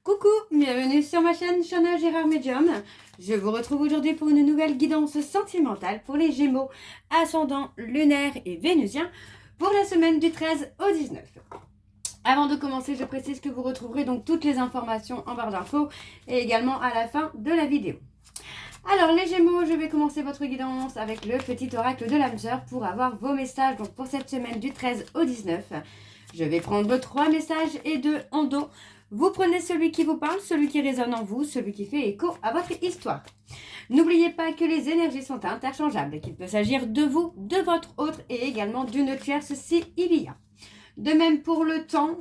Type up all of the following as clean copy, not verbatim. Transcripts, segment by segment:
Coucou, bienvenue sur ma chaîne Shana Gérard Medium. Je vous retrouve aujourd'hui pour une nouvelle guidance sentimentale pour les Gémeaux, ascendant lunaire et vénusien pour la semaine du 13 au 19. Avant de commencer, je précise que vous retrouverez donc toutes les informations en barre d'infos et également à la fin de la vidéo. Alors les Gémeaux, je vais commencer votre guidance avec le petit oracle de l'âme sœur pour avoir vos messages donc pour cette semaine du 13 au 19. Je vais prendre 3 messages et 2 en dos. Vous prenez celui qui vous parle, celui qui résonne en vous, celui qui fait écho à votre histoire. N'oubliez pas que les énergies sont interchangeables et qu'il peut s'agir de vous, de votre autre et également d'une tierce si il y a. De même pour le temps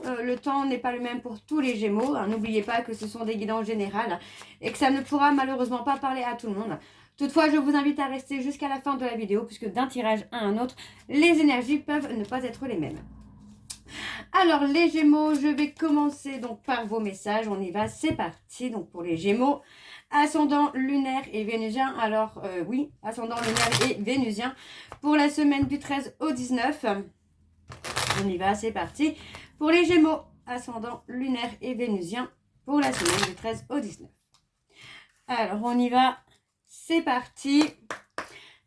n'est pas le même pour tous les Gémeaux. N'oubliez pas que ce sont des guidances générales et que ça ne pourra malheureusement pas parler à tout le monde. Toutefois, je vous invite à rester jusqu'à la fin de la vidéo puisque d'un tirage à un autre, les énergies peuvent ne pas être les mêmes. Alors les Gémeaux, je vais commencer donc par vos messages. On y va, c'est parti. Donc pour les Gémeaux, ascendant lunaire et vénusien. Alors oui, ascendant lunaire et vénusien pour la semaine du 13 au 19. On y va, c'est parti. Pour les Gémeaux, ascendant lunaire et vénusien pour la semaine du 13 au 19. Alors on y va, c'est parti.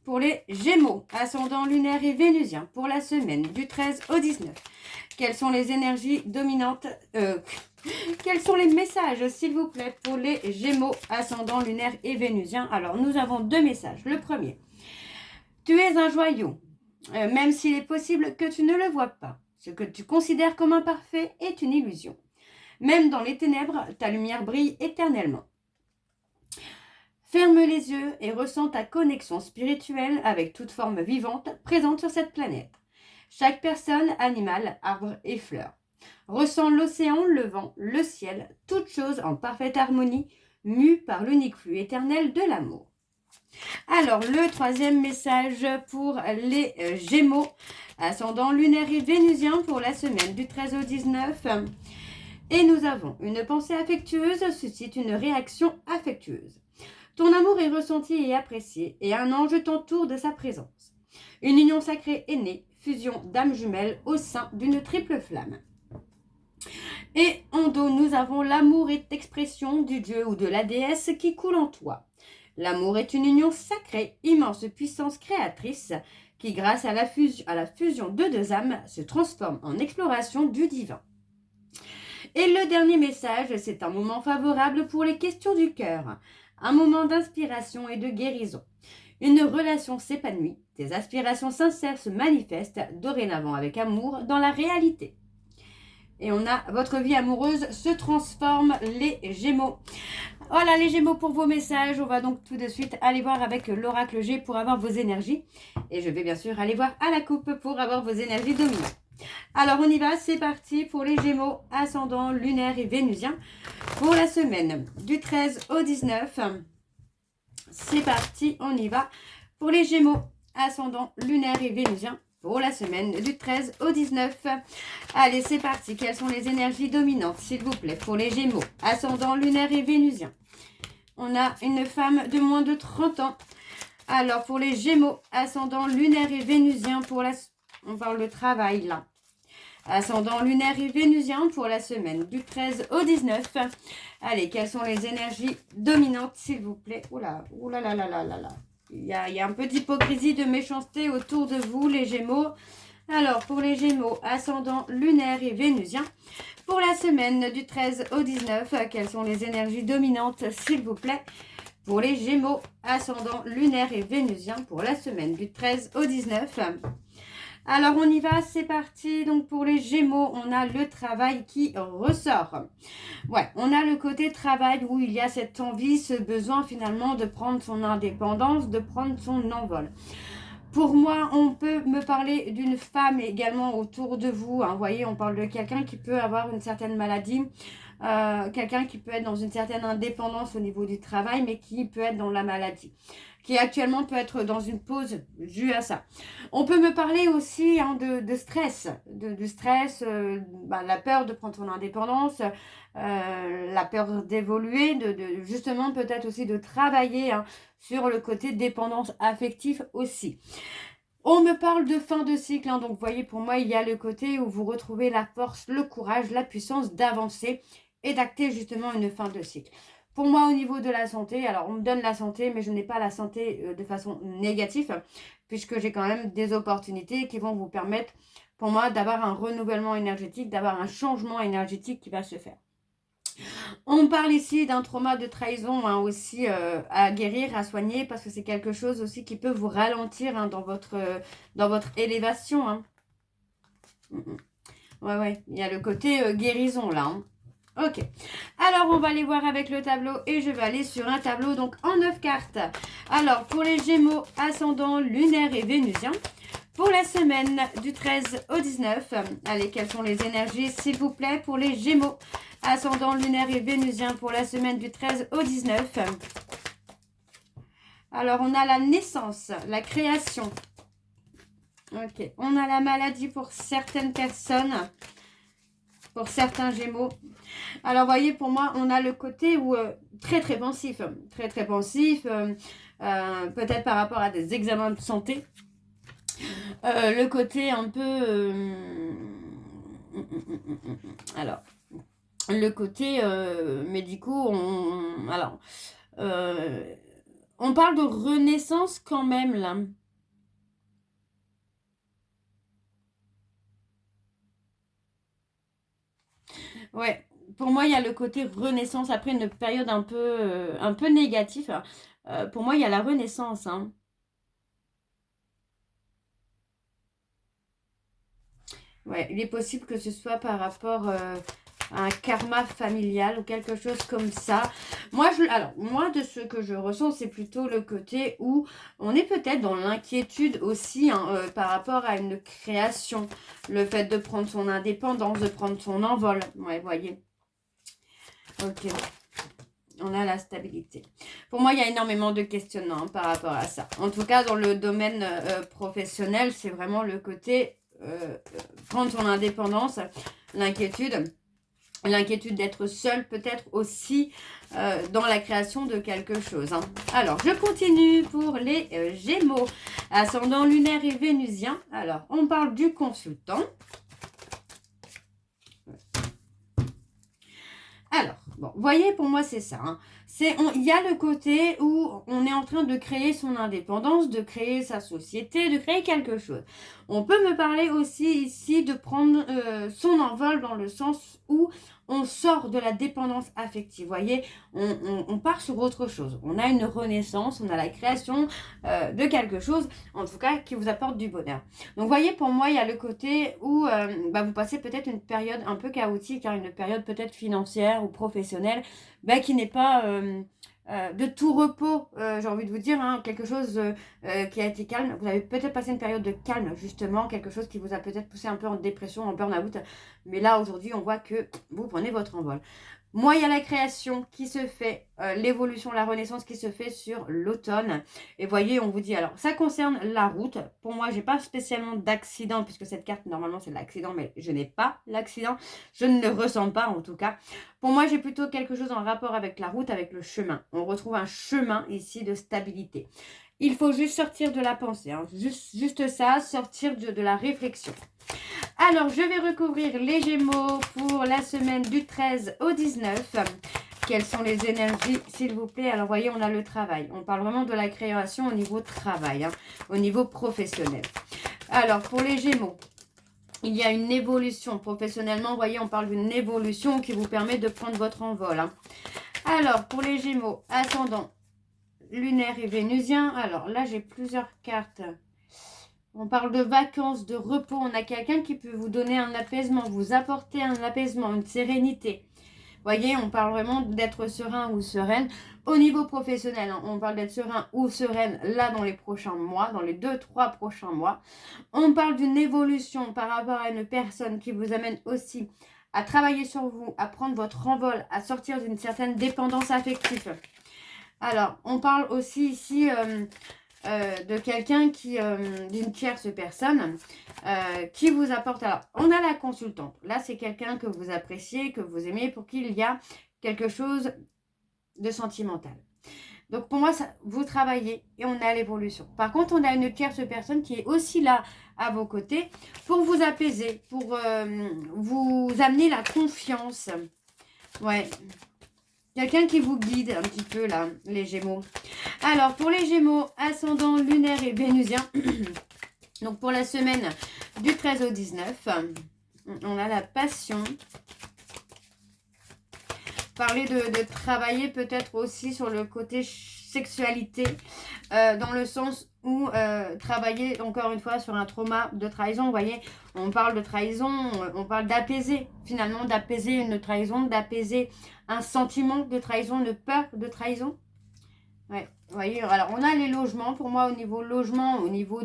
Pour les Gémeaux, ascendant lunaire et vénusien pour la semaine du 13 au 19. Quelles sont les énergies dominantes quels sont les messages, s'il vous plaît, pour les Gémeaux, ascendant lunaire et vénusien? Alors, nous avons 2 messages. Le premier, tu es un joyau, même s'il est possible que tu ne le vois pas. Ce que tu considères comme imparfait est une illusion. Même dans les ténèbres, ta lumière brille éternellement. Ferme les yeux et ressens ta connexion spirituelle avec toute forme vivante présente sur cette planète. Chaque personne, animal, arbre et fleur. Ressens l'océan, le vent, le ciel, toute chose en parfaite harmonie, mue par l'unique flux éternel de l'amour. Alors, le troisième message pour les Gémeaux, ascendant lunaire et vénusien pour la semaine du 13 au 19. Et nous avons une pensée affectueuse suscite une réaction affectueuse. Ton amour est ressenti et apprécié, et un ange t'entoure de sa présence. Une union sacrée est née, fusion d'âmes jumelles au sein d'une triple flamme. Et en dos, nous avons l'amour est expression du dieu ou de la déesse qui coule en toi. L'amour est une union sacrée, immense puissance créatrice, qui grâce à la fusion de 2 âmes se transforme en exploration du divin. Et le dernier message, c'est un moment favorable pour les questions du cœur. Un moment d'inspiration et de guérison. Une relation s'épanouit, tes aspirations sincères se manifestent dorénavant avec amour dans la réalité. Et on a votre vie amoureuse se transforme, les Gémeaux. Voilà les Gémeaux pour vos messages. On va donc tout de suite aller voir avec l'oracle G pour avoir vos énergies. Et je vais bien sûr aller voir à la coupe pour avoir vos énergies dominantes. Alors on y va, c'est parti pour les Gémeaux, ascendant lunaire et vénusien pour la semaine du 13 au 19. C'est parti, on y va pour les Gémeaux, ascendant lunaire et vénusien pour la semaine du 13 au 19. Allez, c'est parti. Quelles sont les énergies dominantes, s'il vous plaît, pour les Gémeaux, ascendant lunaire et vénusien? On a une femme de moins de 30 ans. Alors, pour les Gémeaux, ascendant lunaire et vénusien pour la... On parle de travail, là. Ascendant lunaire et vénusien pour la semaine du 13 au 19. Allez, quelles sont les énergies dominantes, s'il vous plaît? Oula, oula là là là là là. Il y a un peu d'hypocrisie, de méchanceté autour de vous, les Gémeaux. Alors, pour les Gémeaux, ascendant lunaire et vénusien, pour la semaine du 13 au 19, quelles sont les énergies dominantes, s'il vous plaît? Pour les Gémeaux, ascendant lunaire et vénusien, pour la semaine du 13 au 19. Alors, on y va, c'est parti. Donc, pour les Gémeaux, on a le travail qui ressort. Ouais, on a le côté travail où il y a cette envie, ce besoin finalement de prendre son indépendance, de prendre son envol. Pour moi, on peut me parler d'une femme également autour de vous. Vous voyez, on parle de quelqu'un qui peut avoir une certaine maladie, quelqu'un qui peut être dans une certaine indépendance au niveau du travail, mais qui peut être dans la maladie, qui actuellement peut être dans une pause due à ça. On peut me parler aussi de stress, du stress, la peur de prendre son indépendance, la peur d'évoluer, justement peut-être aussi de travailler sur le côté dépendance affective aussi. On me parle de fin de cycle, donc vous voyez, pour moi, il y a le côté où vous retrouvez la force, le courage, la puissance d'avancer et d'acter justement une fin de cycle. Pour moi, au niveau de la santé, alors on me donne la santé, mais je n'ai pas la santé de façon négative, puisque j'ai quand même des opportunités qui vont vous permettre, pour moi, d'avoir un renouvellement énergétique, d'avoir un changement énergétique qui va se faire. On parle ici d'un trauma de trahison hein, aussi à guérir, à soigner, parce que c'est quelque chose aussi qui peut vous ralentir hein, dans votre élévation. Hein. Ouais, il y a le côté guérison là. Hein. Ok, alors on va aller voir avec le tableau et je vais aller sur un tableau donc en 9 cartes. Alors pour les Gémeaux, ascendant, lunaire et vénusien, pour la semaine du 13 au 19, allez, quelles sont les énergies s'il vous plaît pour les Gémeaux, ascendant, lunaire et vénusien pour la semaine du 13 au 19. Alors on a la naissance, la création. Ok, on a la maladie pour certaines personnes. Pour certains Gémeaux. Alors, vous voyez, pour moi, on a le côté où très, très pensif. Très, très pensif. Peut-être par rapport à des examens de santé. Le côté un peu... alors, le côté médicaux, alors, on parle de renaissance quand même, là. Ouais, pour moi, il y a le côté renaissance après une période un peu négative. Pour moi, il y a la renaissance. Hein. Ouais, il est possible que ce soit par rapport à un karma familial ou quelque chose comme ça. Alors, moi, de ce que je ressens, c'est plutôt le côté où on est peut-être dans l'inquiétude aussi hein, par rapport à une création. Le fait de prendre son indépendance, de prendre son envol. Ouais, voyez. Ok. On a la stabilité. Pour moi, il y a énormément de questionnements hein, par rapport à ça. En tout cas, dans le domaine professionnel, c'est vraiment le côté prendre son indépendance, l'inquiétude d'être seul peut-être aussi dans la création de quelque chose. Hein. Alors, je continue pour les Gémeaux, ascendant lunaire et vénusien. Alors, on parle du consultant. Alors, bon, voyez, pour moi, c'est ça. Hein. Il y a le côté où on est en train de créer son indépendance, de créer sa société, de créer quelque chose. On peut me parler aussi ici de prendre son envol dans le sens où on sort de la dépendance affective. Vous voyez, on part sur autre chose. On a une renaissance, on a la création de quelque chose, en tout cas, qui vous apporte du bonheur. Donc, vous voyez, pour moi, il y a le côté où vous passez peut-être une période un peu chaotique, hein, une période peut-être financière ou professionnelle, qui n'est pas de tout repos, j'ai envie de vous dire, hein, quelque chose qui a été calme. Vous avez peut-être passé une période de calme, justement, quelque chose qui vous a peut-être poussé un peu en dépression, en burn-out. Mais là, aujourd'hui, on voit que vous prenez votre envol. Moi, il y a la création qui se fait, l'évolution, la renaissance qui se fait sur l'automne. Et voyez, on vous dit, alors, ça concerne la route. Pour moi, j'ai pas spécialement d'accident, puisque cette carte, normalement, c'est l'accident, mais je n'ai pas l'accident. Je ne le ressens pas, en tout cas. Pour moi, j'ai plutôt quelque chose en rapport avec la route, avec le chemin. On retrouve un chemin ici de stabilité. Il faut juste sortir de la pensée, hein. Juste ça, sortir de la réflexion. Alors, je vais recouvrir les Gémeaux pour la semaine du 13 au 19. Quelles sont les énergies, s'il vous plaît? Alors, voyez, on a le travail. On parle vraiment de la création au niveau travail, hein, au niveau professionnel. Alors, pour les Gémeaux, il y a une évolution. Professionnellement, voyez, on parle d'une évolution qui vous permet de prendre votre envol. Hein. Alors, pour les Gémeaux, ascendant, lunaire et vénusien. Alors, là, j'ai plusieurs cartes. On parle de vacances, de repos. On a quelqu'un qui peut vous donner un apaisement, vous apporter un apaisement, une sérénité. Voyez, on parle vraiment d'être serein ou sereine. Au niveau professionnel, hein, on parle d'être serein ou sereine là dans les prochains mois, dans les 2-3 prochains mois. On parle d'une évolution par rapport à une personne qui vous amène aussi à travailler sur vous, à prendre votre envol, à sortir d'une certaine dépendance affective. Alors, on parle aussi ici de quelqu'un d'une tierce personne qui vous apporte. Alors, on a la consultante. Là, c'est quelqu'un que vous appréciez, que vous aimez, pour qui il y a quelque chose de sentimental. Donc, pour moi, vous travaillez et on a l'évolution. Par contre, on a une tierce personne qui est aussi là à vos côtés pour vous apaiser, pour vous amener la confiance. Ouais. Quelqu'un qui vous guide un petit peu là, les Gémeaux. Alors, pour les Gémeaux, ascendant lunaire et vénusien, donc pour la semaine du 13 au 19, on a la passion. Parler de travailler peut-être aussi sur le côté sexualité, dans le sens où travailler encore une fois sur un trauma de trahison. Vous voyez, on parle de trahison, on parle d'apaiser, finalement d'apaiser une trahison, d'apaiser un sentiment de trahison, une peur de trahison. Ouais, vous voyez, alors on a les logements, pour moi au niveau logement, au niveau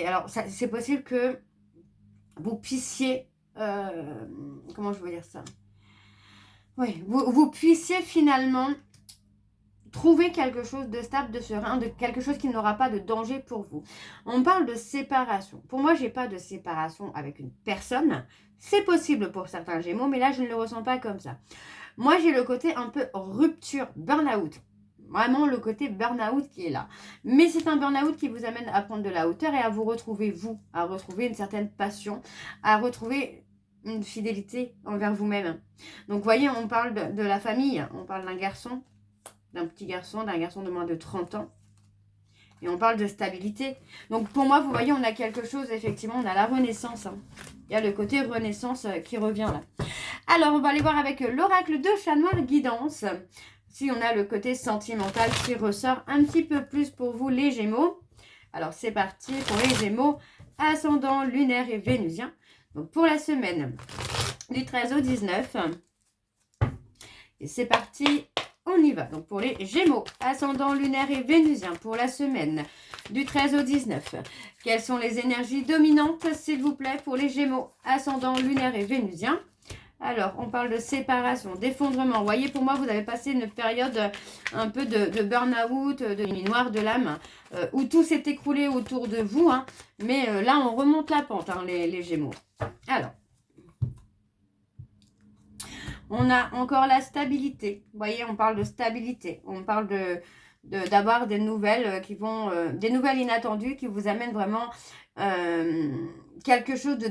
alors c'est possible que vous puissiez, comment je veux dire ça? Oui, vous puissiez finalement trouver quelque chose de stable, de serein, de quelque chose qui n'aura pas de danger pour vous. On parle de séparation. Pour moi, je n'ai pas de séparation avec une personne. C'est possible pour certains Gémeaux, mais là, je ne le ressens pas comme ça. Moi, j'ai le côté un peu rupture, burn-out. Vraiment le côté burn-out qui est là. Mais c'est un burn-out qui vous amène à prendre de la hauteur et à vous retrouver vous, à retrouver une certaine passion, à retrouver une fidélité envers vous-même. Donc, vous voyez, on parle de la famille, on parle d'un garçon, d'un petit garçon, d'un garçon de moins de 30 ans. Et on parle de stabilité. Donc pour moi, vous voyez, on a quelque chose, effectivement, on a la renaissance. Hein. Il y a le côté renaissance qui revient là. Alors, on va aller voir avec l'oracle de Chat Noir Guidance. Si on a le côté sentimental qui ressort un petit peu plus pour vous, les Gémeaux. Alors, c'est parti pour les Gémeaux, ascendant lunaire et vénusien. Donc, pour la semaine du 13 au 19. Et c'est parti. On y va. Donc, pour les Gémeaux, ascendant lunaire et vénusien pour la semaine du 13 au 19. Quelles sont les énergies dominantes, s'il vous plaît, pour les Gémeaux, ascendant lunaire et vénusien? Alors, on parle de séparation, d'effondrement. Vous voyez, pour moi, vous avez passé une période un peu de burn-out, de nuit noire de l'âme, où tout s'est écroulé autour de vous. Hein. Mais là, on remonte la pente, hein, les Gémeaux. Alors, on a encore la stabilité. Vous voyez, on parle de stabilité. On parle d'avoir des nouvelles qui vont, des nouvelles inattendues qui vous amènent vraiment quelque chose de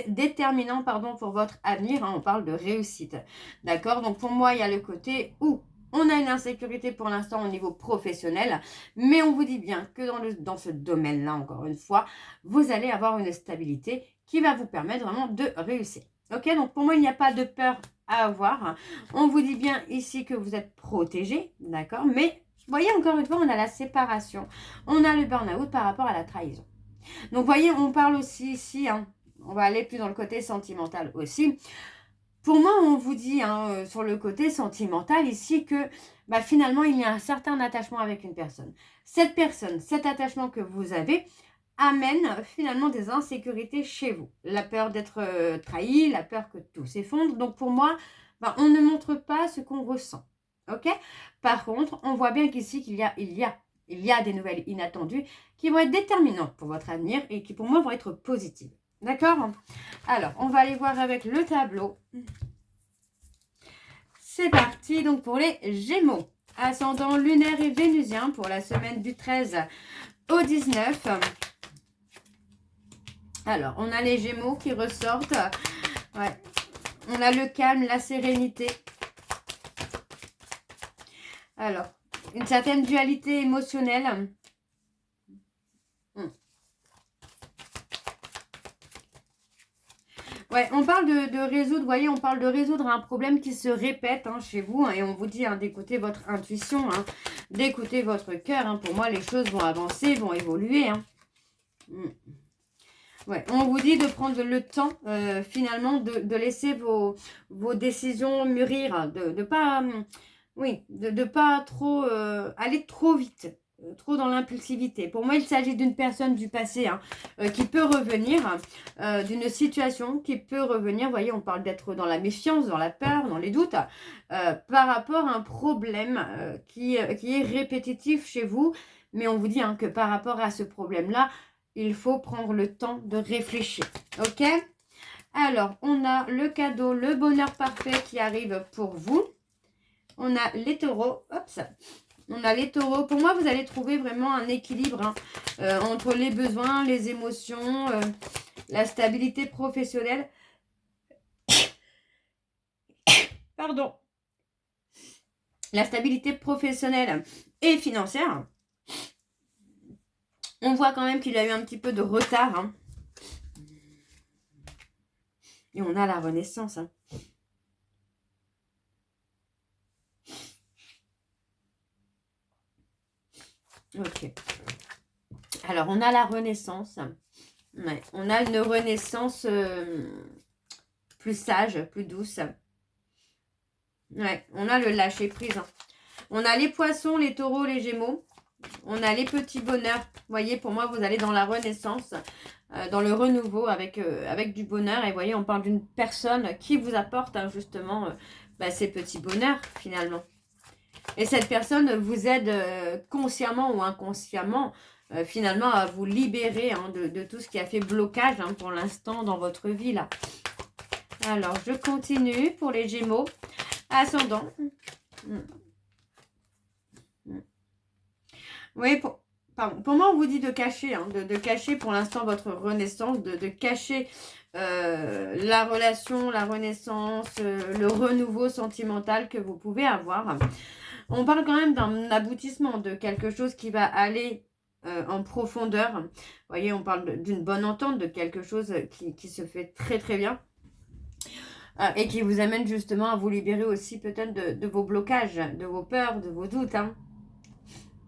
déterminant, pardon, pour votre avenir. Hein, on parle de réussite. D'accord? Donc pour moi, il y a le côté où on a une insécurité pour l'instant au niveau professionnel, mais on vous dit bien que dans ce domaine-là, encore une fois, vous allez avoir une stabilité qui va vous permettre vraiment de réussir. Ok? Donc pour moi, il n'y a pas de peur à avoir. On vous dit bien ici que vous êtes protégé, d'accord? Mais vous voyez, encore une fois, on a la séparation. On a le burn-out par rapport à la trahison. Donc, vous voyez, on parle aussi ici, hein, on va aller plus dans le côté sentimental aussi. Pour moi, on vous dit sur le côté sentimental ici que bah, finalement, il y a un certain attachement avec une personne. Cette personne, cet attachement que vous avez, amène finalement des insécurités chez vous. La peur d'être trahi, la peur que tout s'effondre. Donc pour moi, ben, on ne montre pas ce qu'on ressent. Ok? Par contre, on voit bien qu'ici, il y a des nouvelles inattendues qui vont être déterminantes pour votre avenir et qui pour moi vont être positives. D'accord? Alors, on va aller voir avec le tableau. C'est parti donc pour les Gémeaux. Ascendant lunaire et vénusien pour la semaine du 13 au 19. Alors, on a les Gémeaux qui ressortent. Ouais. On a le calme, la sérénité. Alors, une certaine dualité émotionnelle. Ouais, on parle de résoudre, vous voyez, on parle de résoudre un problème qui se répète hein, chez vous. Hein, et on vous dit hein, d'écouter votre intuition, hein, d'écouter votre cœur. Hein, pour moi, les choses vont avancer, vont évoluer. Hein. Ouais, on vous dit de prendre le temps, finalement, de laisser vos décisions mûrir, de pas, de pas trop aller trop vite, trop dans l'impulsivité. Pour moi, il s'agit d'une personne du passé hein, qui peut revenir, d'une situation qui peut revenir. Vous voyez, on parle d'être dans la méfiance, dans la peur, dans les doutes, par rapport à un problème qui est répétitif chez vous. Mais on vous dit hein, que par rapport à ce problème-là, il faut prendre le temps de réfléchir. Ok? Alors, on a le cadeau, le bonheur parfait qui arrive pour vous. On a les taureaux. Hop, ça. On a les taureaux. Pour moi, vous allez trouver vraiment un équilibre hein, entre les besoins, les émotions, la stabilité professionnelle. pardon, la stabilité professionnelle et financière. On voit quand même qu'il a eu un petit peu de retard. Hein. Et on a la renaissance. Hein. Ok. Alors, on a la renaissance. Ouais. On a une renaissance plus sage, plus douce. Ouais. On a le lâcher prise. Hein. On a les poissons, les taureaux, les gémeaux. On a les petits bonheurs. Vous voyez, pour moi, vous allez dans la renaissance, dans le renouveau avec du bonheur. Et vous voyez, on parle d'une personne qui vous apporte hein, justement ces petits bonheurs finalement. Et cette personne vous aide consciemment ou inconsciemment finalement à vous libérer hein, de tout ce qui a fait blocage hein, pour l'instant dans votre vie là. Alors, je continue pour les Gémeaux. Ascendant. Oui, pour moi, on vous dit de cacher, hein, de cacher pour l'instant votre renaissance, de cacher la relation, la renaissance, le renouveau sentimental que vous pouvez avoir. On parle quand même d'un aboutissement, de quelque chose qui va aller en profondeur. Vous voyez, on parle d'une bonne entente, de quelque chose qui se fait très très bien. Et qui vous amène justement à vous libérer aussi peut-être de vos blocages, de vos peurs, de vos doutes. Hein.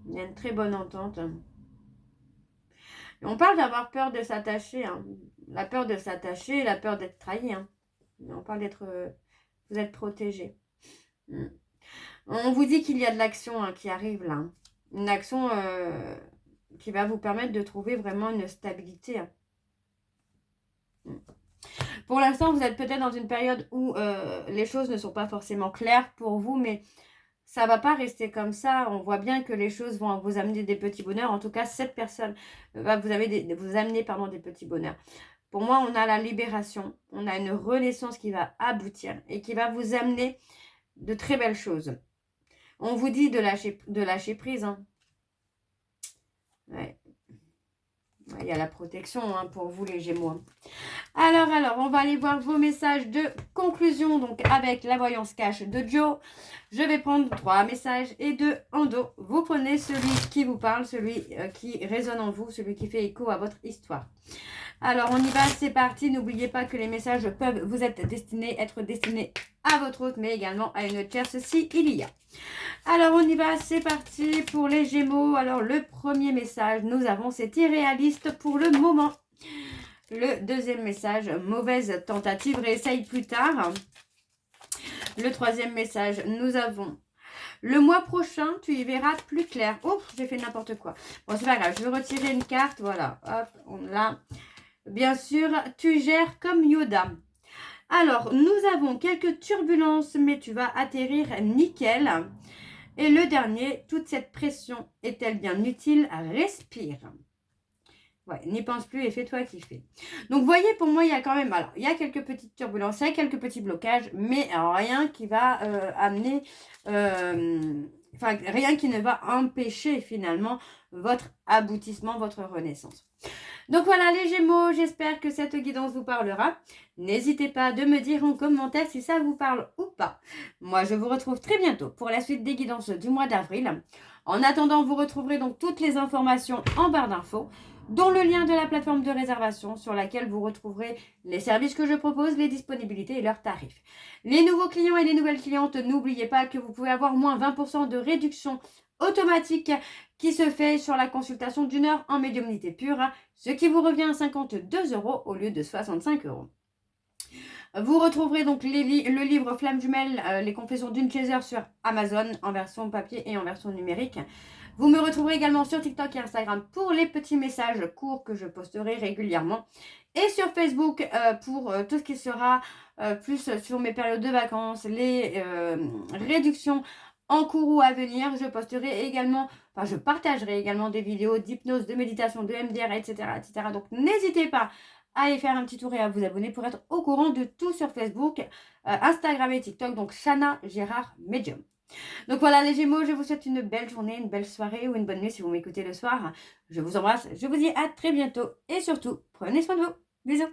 Il y a une très bonne entente. On parle d'avoir peur de s'attacher. Hein. La peur de s'attacher, la peur d'être trahi. Hein. On parle d'être... vous êtes protégé. On vous dit qu'il y a de l'action hein, qui arrive là. Une action qui va vous permettre de trouver vraiment une stabilité. Hein. Pour l'instant, vous êtes peut-être dans une période où les choses ne sont pas forcément claires pour vous, mais ça ne va pas rester comme ça. On voit bien que les choses vont vous amener des petits bonheurs. En tout cas, cette personne va vous amener des petits bonheurs. Pour moi, on a la libération. On a une renaissance qui va aboutir et qui va vous amener de très belles choses. On vous dit de lâcher prise. Hein. Ouais. Il y a la protection hein, pour vous les Gémeaux. Hein. Alors, on va aller voir vos messages de conclusion. Donc, avec la voyance cash de Joe, je vais prendre 3 messages et 2 en dos. Vous prenez celui qui vous parle, celui qui résonne en vous, celui qui fait écho à votre histoire. Alors, on y va, c'est parti. N'oubliez pas que les messages peuvent vous être destinés à votre hôte, mais également à une tierce si il y a. Alors, on y va, c'est parti pour les Gémeaux. Alors, le premier message, nous avons, c'est irréaliste pour le moment. Le deuxième message, mauvaise tentative, réessaye plus tard. Le troisième message, nous avons, le mois prochain, tu y verras plus clair. Oh, j'ai fait n'importe quoi. Bon, c'est pas grave, je vais retirer une carte, voilà. Hop, on l'a. Bien sûr, tu gères comme Yoda. Alors, nous avons quelques turbulences, mais tu vas atterrir nickel. Et le dernier, toute cette pression est-elle bien utile? Respire. Ouais, n'y pense plus et fais-toi kiffer. Donc, vous voyez, pour moi, il y a quand même... Alors, il y a quelques petites turbulences, il y a quelques petits blocages, mais rien qui va amener... rien qui ne va empêcher, finalement, votre aboutissement, votre renaissance. Donc voilà les Gémeaux, j'espère que cette guidance vous parlera. N'hésitez pas de me dire en commentaire si ça vous parle ou pas. Moi, je vous retrouve très bientôt pour la suite des guidances du mois d'avril. En attendant, vous retrouverez donc toutes les informations en barre d'infos, dont le lien de la plateforme de réservation sur laquelle vous retrouverez les services que je propose, les disponibilités et leurs tarifs. Les nouveaux clients et les nouvelles clientes, n'oubliez pas que vous pouvez avoir moins 20% de réduction automatique qui se fait sur la consultation d'une heure en médiumnité pure, ce qui vous revient à 52 € au lieu de 65 €. Vous retrouverez donc le livre Flamme Jumelle, les confessions d'une chaser sur Amazon en version papier et en version numérique. Vous me retrouverez également sur TikTok et Instagram pour les petits messages courts que je posterai régulièrement. Et sur Facebook pour tout ce qui sera plus sur mes périodes de vacances, les réductions en cours ou à venir. Je posterai également, je partagerai également des vidéos d'hypnose, de méditation, de MDR, etc. etc. Donc n'hésitez pas à aller faire un petit tour et à vous abonner pour être au courant de tout sur Facebook, Instagram et TikTok. Donc Shana Gérard Medium. Donc voilà les Gémeaux, je vous souhaite une belle journée, une belle soirée ou une bonne nuit si vous m'écoutez le soir. Je vous embrasse, je vous dis à très bientôt et surtout, prenez soin de vous. Bisous.